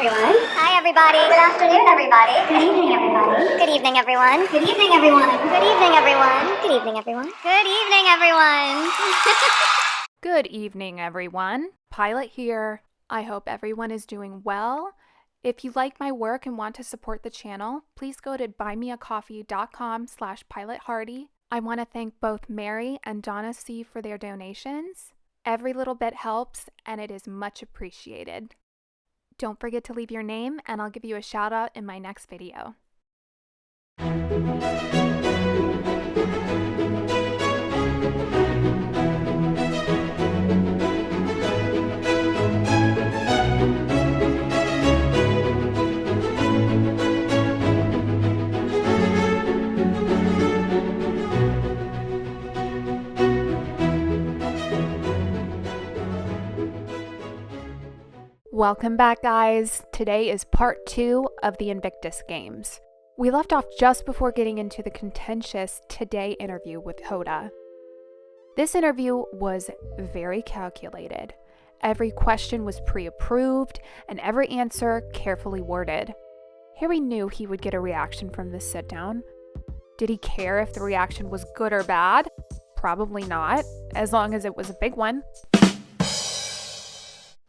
everyone. Hi, everybody. Good afternoon, everybody. Good evening, everybody. Good evening, everyone. Good evening, everyone. Good evening, everyone. Good evening, everyone. Good evening, everyone. Good evening, everyone. Pilot here. I hope everyone is doing well. If you like my work and want to support the channel, please go to buymeacoffee.com/pilothardy. I want to thank both Mary and Donna C. for their donations. Every little bit helps, and it is much appreciated. Don't forget to leave your name, and I'll give you a shout out in my next video. Welcome back, guys. Today is part 2 of the Invictus Games. We left off just before getting into the contentious Today interview with Hoda. This interview was very calculated. Every question was pre-approved and every answer carefully worded. Harry knew he would get a reaction from this sit-down. Did he care if the reaction was good or bad? Probably not, as long as it was a big one.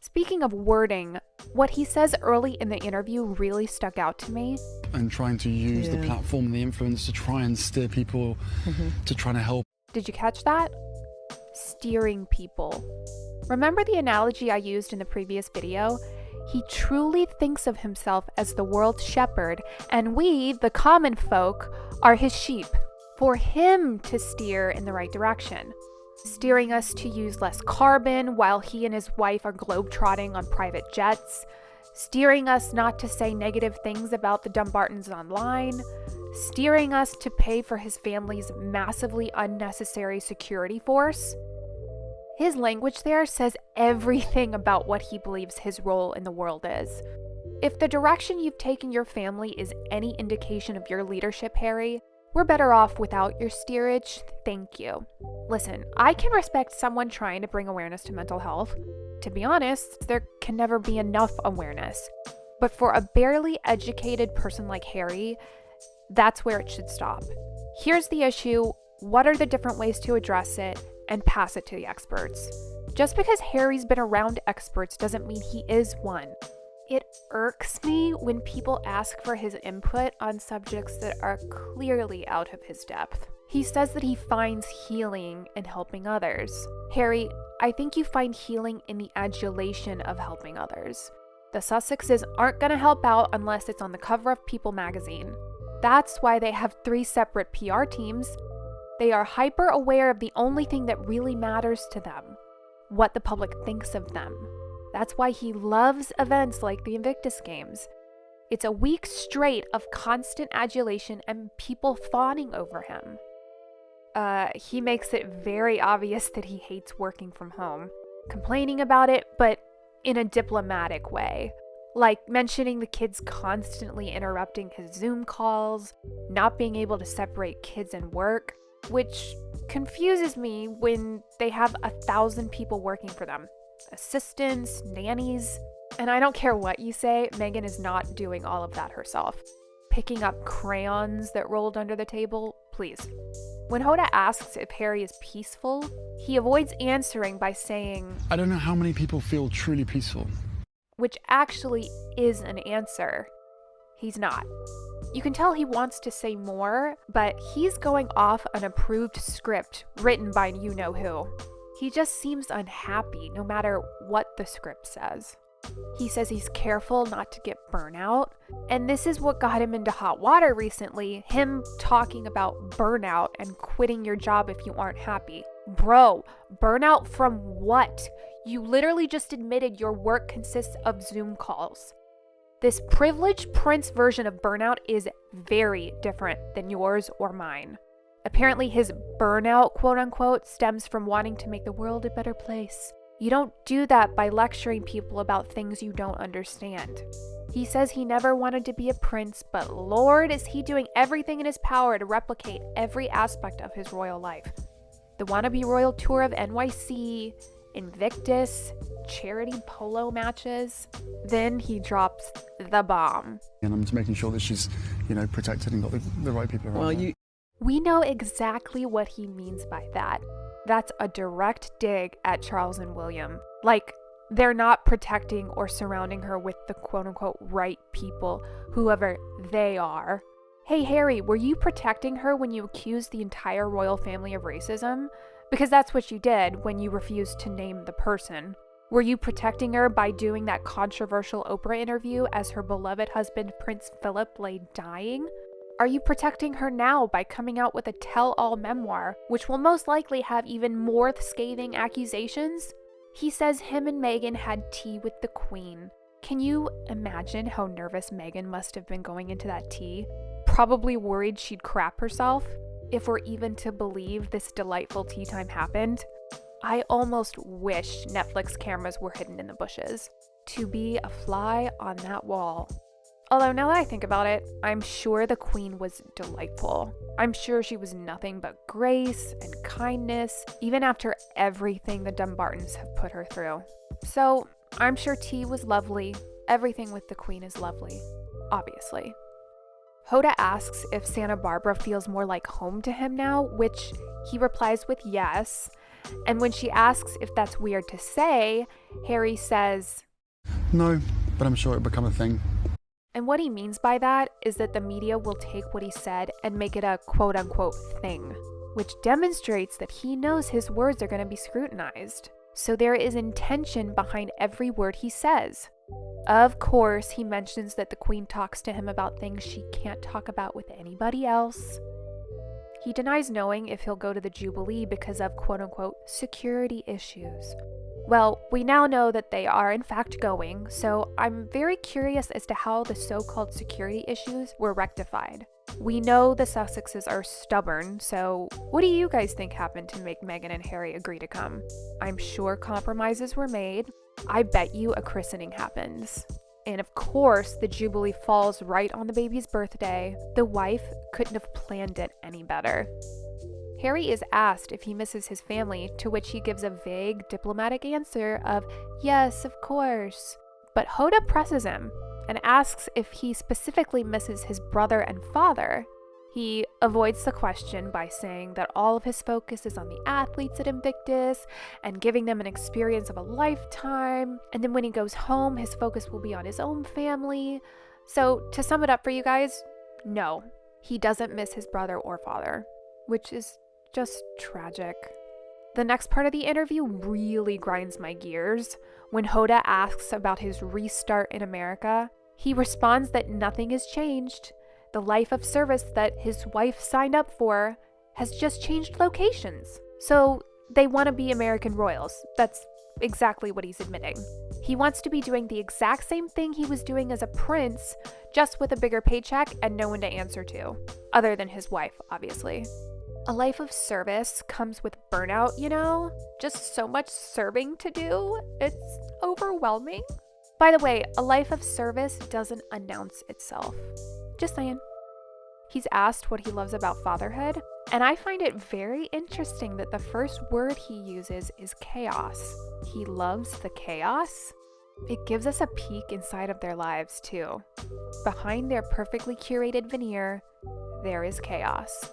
Speaking of wording, what he says early in the interview really stuck out to me. And trying to use the platform and the influence to try and steer people to trying to help. Did you catch that? Steering people. Remember the analogy I used in the previous video? He truly thinks of himself as the world's shepherd, and we, the common folk, are his sheep, for him to steer in the right direction. Steering us to use less carbon while he and his wife are globetrotting on private jets, steering us not to say negative things about the Dumbartons online, steering us to pay for his family's massively unnecessary security force. His language there says everything about what he believes his role in the world is. If the direction you've taken your family is any indication of your leadership, Harry, we're better off without your steerage, thank you. Listen, I can respect someone trying to bring awareness to mental health. To be honest, there can never be enough awareness. But for a barely educated person like Harry, that's where it should stop. Here's the issue, what are the different ways to address it, and pass it to the experts. Just because Harry's been around experts doesn't mean he is one. It irks me when people ask for his input on subjects that are clearly out of his depth. He says that he finds healing in helping others. Harry, I think you find healing in the adulation of helping others. The Sussexes aren't going to help out unless it's on the cover of People magazine. That's why they have 3 separate PR teams. They are hyper aware of the only thing that really matters to them, what the public thinks of them. That's why he loves events like the Invictus Games. It's a week straight of constant adulation and people fawning over him. He makes it very obvious that he hates working from home, complaining about it, but in a diplomatic way. Like mentioning the kids constantly interrupting his Zoom calls, not being able to separate kids and work, which confuses me when they have 1,000 people working for them. Assistants, nannies, and I don't care what you say, Megan is not doing all of that herself. Picking up crayons that rolled under the table, please. When Hoda asks if Harry is peaceful, he avoids answering by saying, I don't know how many people feel truly peaceful. Which actually is an answer. He's not. You can tell he wants to say more, but he's going off an approved script written by you-know-who. He just seems unhappy no matter what the script says. He says he's careful not to get burnout, and this is what got him into hot water recently, him talking about burnout and quitting your job if you aren't happy. Bro, burnout from what? You literally just admitted your work consists of Zoom calls. This privileged prince version of burnout is very different than yours or mine. Apparently his burnout, quote unquote, stems from wanting to make the world a better place. You don't do that by lecturing people about things you don't understand. He says he never wanted to be a prince, but Lord, is he doing everything in his power to replicate every aspect of his royal life. The wannabe royal tour of NYC, Invictus, charity polo matches. Then he drops the bomb. And I'm just making sure that she's, protected and got the right people around her. We know exactly what he means by that. That's a direct dig at Charles and William. Like, they're not protecting or surrounding her with the quote-unquote right people, whoever they are. Hey, Harry, were you protecting her when you accused the entire royal family of racism? Because that's what you did when you refused to name the person. Were you protecting her by doing that controversial Oprah interview as her beloved husband, Prince Philip, lay dying? Are you protecting her now by coming out with a tell-all memoir, which will most likely have even more scathing accusations? He says him and Meghan had tea with the Queen. Can you imagine how nervous Meghan must have been going into that tea? Probably worried she'd crap herself, if we're even to believe this delightful tea time happened. I almost wish Netflix cameras were hidden in the bushes, to be a fly on that wall. Although now that I think about it, I'm sure the Queen was delightful. I'm sure she was nothing but grace and kindness, even after everything the Dumbartons have put her through. So I'm sure tea was lovely. Everything with the Queen is lovely, obviously. Hoda asks if Santa Barbara feels more like home to him now, which he replies with yes. And when she asks if that's weird to say, Harry says, No, but I'm sure it'll become a thing. And what he means by that is that the media will take what he said and make it a quote-unquote thing, which demonstrates that he knows his words are going to be scrutinized. So there is intention behind every word he says. Of course, he mentions that the Queen talks to him about things she can't talk about with anybody else. He denies knowing if he'll go to the Jubilee because of quote-unquote security issues. Well, we now know that they are in fact going, so I'm very curious as to how the so-called security issues were rectified. We know the Sussexes are stubborn, so what do you guys think happened to make Meghan and Harry agree to come? I'm sure compromises were made. I bet you a christening happens. And of course, the Jubilee falls right on the baby's birthday. The wife couldn't have planned it any better. Harry is asked if he misses his family, to which he gives a vague diplomatic answer of, yes, of course. But Hoda presses him and asks if he specifically misses his brother and father. He avoids the question by saying that all of his focus is on the athletes at Invictus and giving them an experience of a lifetime. And then when he goes home, his focus will be on his own family. So to sum it up for you guys, no, he doesn't miss his brother or father, which is just tragic. The next part of the interview really grinds my gears. When Hoda asks about his restart in America, he responds that nothing has changed. The life of service that his wife signed up for has just changed locations. So they want to be American royals. That's exactly what he's admitting. He wants to be doing the exact same thing he was doing as a prince, just with a bigger paycheck and no one to answer to, other than his wife, obviously. A life of service comes with burnout, you know? Just so much serving to do. It's overwhelming. By the way, a life of service doesn't announce itself. Just saying. He's asked what he loves about fatherhood, and I find it very interesting that the first word he uses is chaos. He loves the chaos. It gives us a peek inside of their lives, too. Behind their perfectly curated veneer, there is chaos.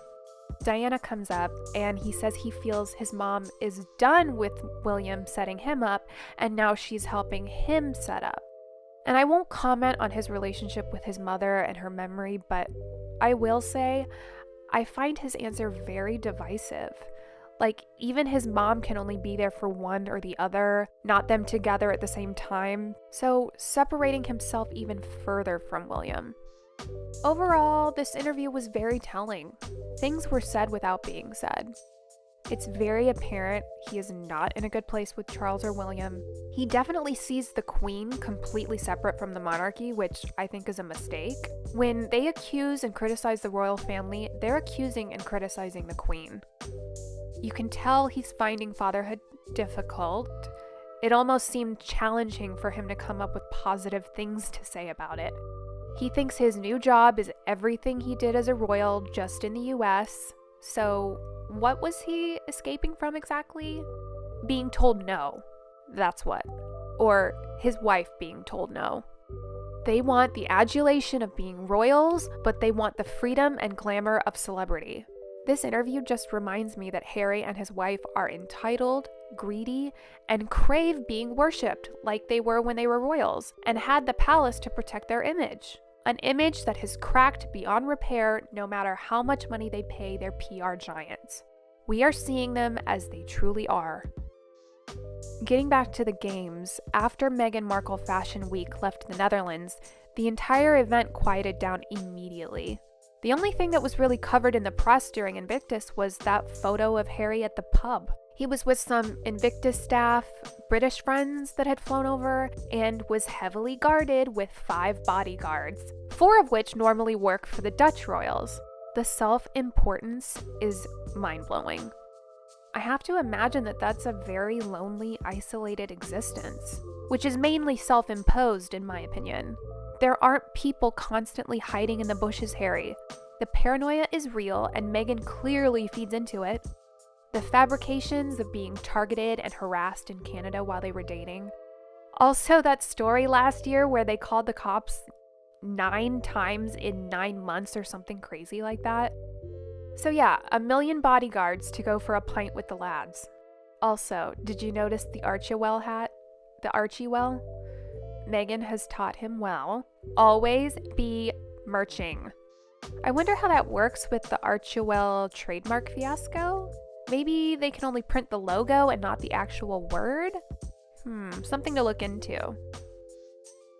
Diana comes up and he says he feels his mom is done with William setting him up and now she's helping him set up. And I won't comment on his relationship with his mother and her memory, but I will say I find his answer very divisive. Like, even his mom can only be there for one or the other, not them together at the same time, so separating himself even further from William. Overall, this interview was very telling. Things were said without being said. It's very apparent he is not in a good place with Charles or William. He definitely sees the Queen completely separate from the monarchy, which I think is a mistake. When they accuse and criticize the royal family, they're accusing and criticizing the Queen. You can tell he's finding fatherhood difficult. It almost seemed challenging for him to come up with positive things to say about it. He thinks his new job is everything he did as a royal just in the US. So what was he escaping from exactly? Being told no. That's what. or his wife being told no. They want the adulation of being royals, but they want the freedom and glamour of celebrity. This interview just reminds me that Harry and his wife are entitled, greedy, and crave being worshipped like they were when they were royals, and had the palace to protect their image. An image that has cracked beyond repair no matter how much money they pay their PR giants. We are seeing them as they truly are. Getting back to the games, after Meghan Markle Fashion Week left the Netherlands, the entire event quieted down immediately. The only thing that was really covered in the press during Invictus was that photo of Harry at the pub. He was with some Invictus staff, British friends that had flown over, and was heavily guarded with 5 bodyguards, 4 of which normally work for the Dutch royals. The self-importance is mind-blowing. I have to imagine that that's a very lonely, isolated existence, which is mainly self-imposed in my opinion. There aren't people constantly hiding in the bushes, Harry. The paranoia is real, and Meghan clearly feeds into it. The fabrications of being targeted and harassed in Canada while they were dating. Also, that story last year where they called the cops 9 times in 9 months or something crazy like that. So yeah, 1 million bodyguards to go for a pint with the lads. Also, did you notice the Archewell hat? The Archewell? Meghan has taught him well. Always be merching. I wonder how that works with the Archewell trademark fiasco? Maybe they can only print the logo and not the actual word? Something to look into.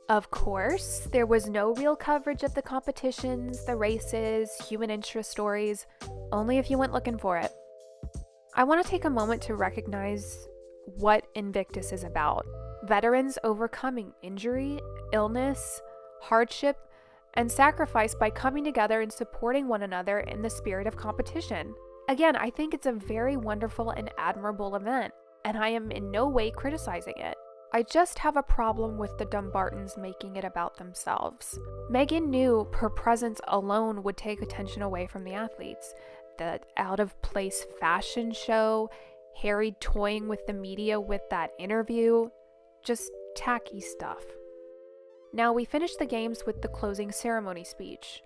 Of course, there was no real coverage of the competitions, the races, human interest stories, only if you went looking for it. I want to take a moment to recognize what Invictus is about. Veterans overcoming injury, illness, hardship, and sacrifice by coming together and supporting one another in the spirit of competition. Again, I think it's a very wonderful and admirable event, and I am in no way criticizing it. I just have a problem with the Dumbartons making it about themselves. Meghan knew her presence alone would take attention away from the athletes. The out-of-place fashion show, Harry toying with the media with that interview, just tacky stuff. Now we finish the games with the closing ceremony speech.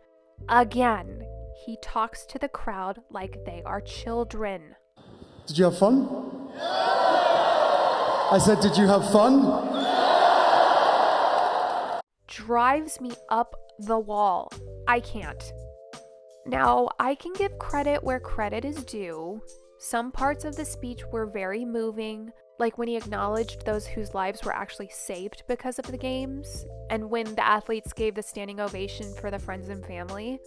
Again, he talks to the crowd like they are children. Did you have fun? I said, did you have fun? Drives me up the wall. I can't. Now, I can give credit where credit is due. Some parts of the speech were very moving, like when he acknowledged those whose lives were actually saved because of the games, and when the athletes gave the standing ovation for the friends and family.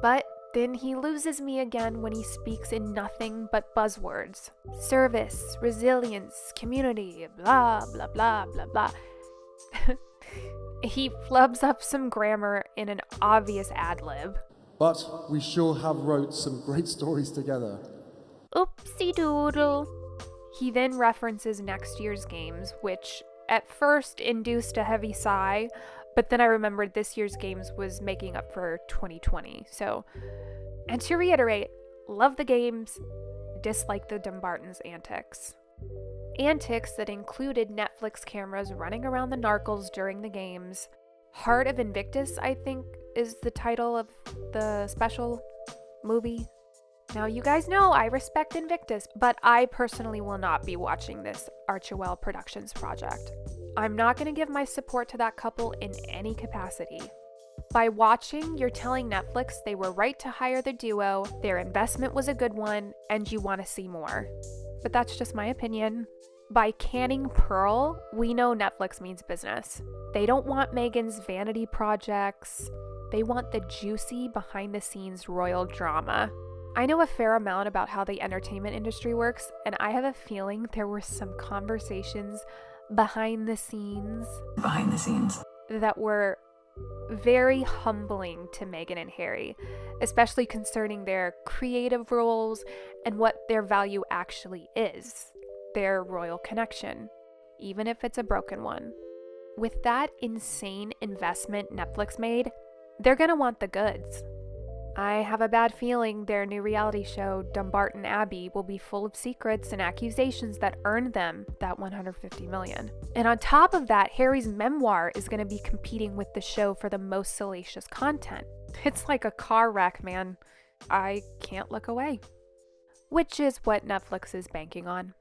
But then he loses me again when he speaks in nothing but buzzwords. Service, resilience, community, blah, blah, blah, blah, blah. He flubs up some grammar in an obvious ad-lib. But we sure have wrote some great stories together. Oopsie doodle. He then references next year's games, which at first induced a heavy sigh, but then I remembered this year's games was making up for 2020. And to reiterate, love the games, dislike the Dumbartons' antics. Antics that included Netflix cameras running around the Narcles during the games. Heart of Invictus, I think, is the title of the special movie. Now, you guys know I respect Invictus, but I personally will not be watching this Archewell Productions project. I'm not going to give my support to that couple in any capacity. By watching, you're telling Netflix they were right to hire the duo, their investment was a good one, and you want to see more. But that's just my opinion. By canning Pearl, we know Netflix means business. They don't want Meghan's vanity projects. They want the juicy, behind-the-scenes royal drama. I know a fair amount about how the entertainment industry works, and I have a feeling there were some conversations behind the scenes that were very humbling to Meghan and Harry, especially concerning their creative roles and what their value actually is, their royal connection, even if it's a broken one. With that insane investment Netflix made, they're gonna want the goods. I have a bad feeling their new reality show, Dumbarton Abbey, will be full of secrets and accusations that earned them that $150 million. And on top of that, Harry's memoir is going to be competing with the show for the most salacious content. It's like a car wreck, man. I can't look away. Which is what Netflix is banking on.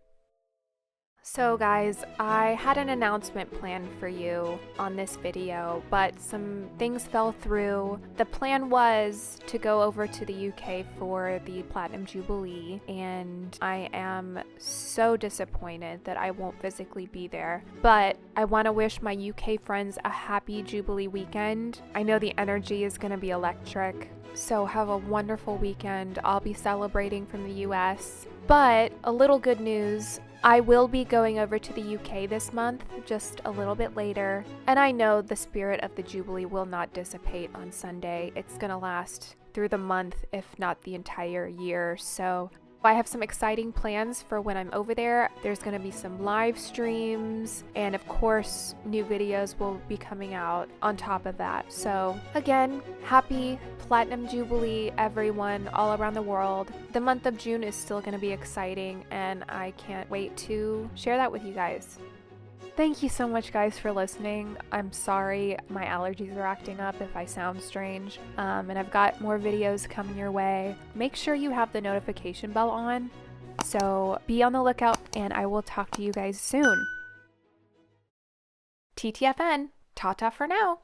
So guys, I had an announcement planned for you on this video, but some things fell through. The plan was to go over to the UK for the Platinum Jubilee, and I am so disappointed that I won't physically be there. But I want to wish my UK friends a happy Jubilee weekend. I know the energy is going to be electric, so have a wonderful weekend. I'll be celebrating from the US. But a little good news, I will be going over to the UK this month, just a little bit later. And I know the spirit of the Jubilee will not dissipate on Sunday. It's gonna last through the month, if not the entire year. So I have some exciting plans for when I'm over there. There's going to be some live streams, and of course, new videos will be coming out on top of that. So again, happy Platinum Jubilee, everyone all around the world. The month of June is still going to be exciting, and I can't wait to share that with you guys. Thank you so much, guys, for listening. I'm sorry my allergies are acting up if I sound strange. And I've got more videos coming your way. Make sure you have the notification bell on. So be on the lookout, and I will talk to you guys soon. TTFN. Ta-ta for now.